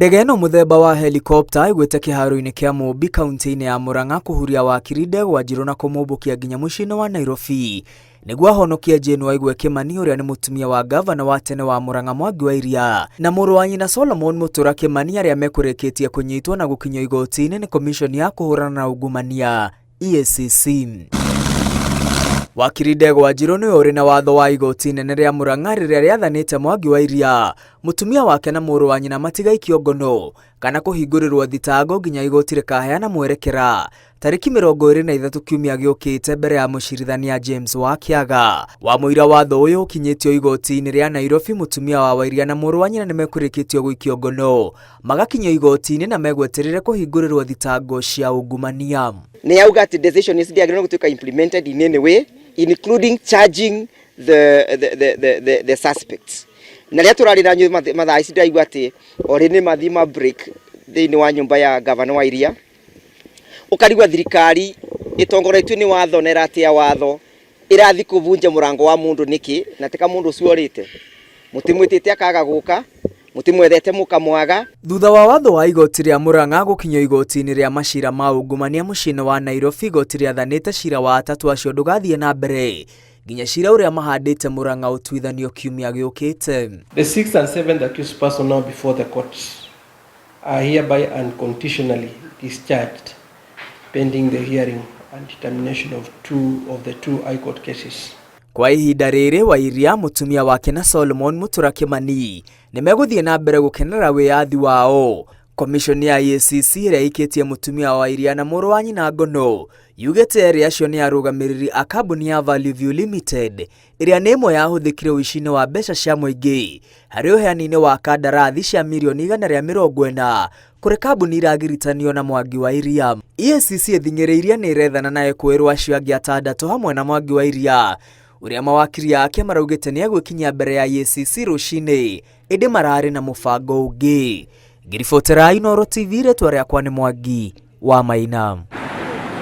Ndege no muthemba wa helicopter igwete kiharo-ini kia Mumbi kaunti-ini ya Murang'a kuhuria wakiri ndege Wanjiru na kumumbukia nginya muciĩ-inĩ wa Nairobi niguo ahonokie Jane Waigwe Kimani uria ni mutumia wa gavana wa tene wa Murang'a Mwangi wa Iria na mũrũ wa nyina Solomon Mutura Kimani aria mekũrĩkĩtie kunyitwo na gũkinyio igoti-inĩ ni komishoni ya kũhũrana na ungumania EACC. Wakiri ndege Wanjiru ni uri na watho wa igoti inene ria Murang'a riria riathanite Mwangi wa Iria mutumia wake na mũrũ wa nyina matigaikio ngono kana kuhingurirwo thitango nginya igoti rikaheana mwerekera tariki 23 kiumia giukite mbere ya mucirithania James Wakiaga. Wamuira watho uyu ukinyitio igoti-ini ria Nairobi mutumia wa Wairia na mũrũ wa nyina ni mekurikitio guikio ngono magakinyio igoti-ini na megweterere kuhingurirwo thitango cia ungumania. Ni auga ati decision is going to be implemented in any way, including charging the suspects. Na ria turarira nyu mathaa ici ndaigua ati ori ni mathima break thiini wa nyumba ya governor wa Iria ukarigwa thirikari itongoretio ni watho na iratia watho irathi kuvunja murango wa mundu niki na tika mundu ucio orite mutimwitite akaga guka mutimwethete mukamwaga. Thutha wa watho wa igoti ria Murang'a gukinyio igoti-ini ria macira ma ungumania muciĩ-inĩ wa Nairobi, igoti riathanite cira wa atatu acio ndugathie na mbere nginya cira uria mahandite Murang'a utuithanio kiumia giukite. The 6th and 7th accused person now before the courts are hereby unconditionally discharged pending the hearing and determination of the two high court cases. Kwa ihinda riri Wairia mutumia wake na Solomon Mutura Kimani ni meguthie na mbere gukenera wiyathi wao. Komishoni ya EACC iria ikitie mutumia wa Wairia na mũrũ wa nyina ngono yugete eri acio ni arugamiriri a kambuni ya Value View Limited iria ni imwe yahuthikire uici-ini wa mbeca cia muingi hari uheani-ini wa kandarathi cia mirioni 140 kuri kambuni iragiritanio na Mwangi wa Iria. EACC ithinyiriirie ni irethana naye kwirwo acio angi atandatu hamwe na Mwangi wa Iria uria mawakiri yake maraugite ni egwikinyia mbere ya EACC rucini indi marari na mubango ungi. Ngiribotera Inooro TV, retwa riakwa ni Mwangi wa Maina.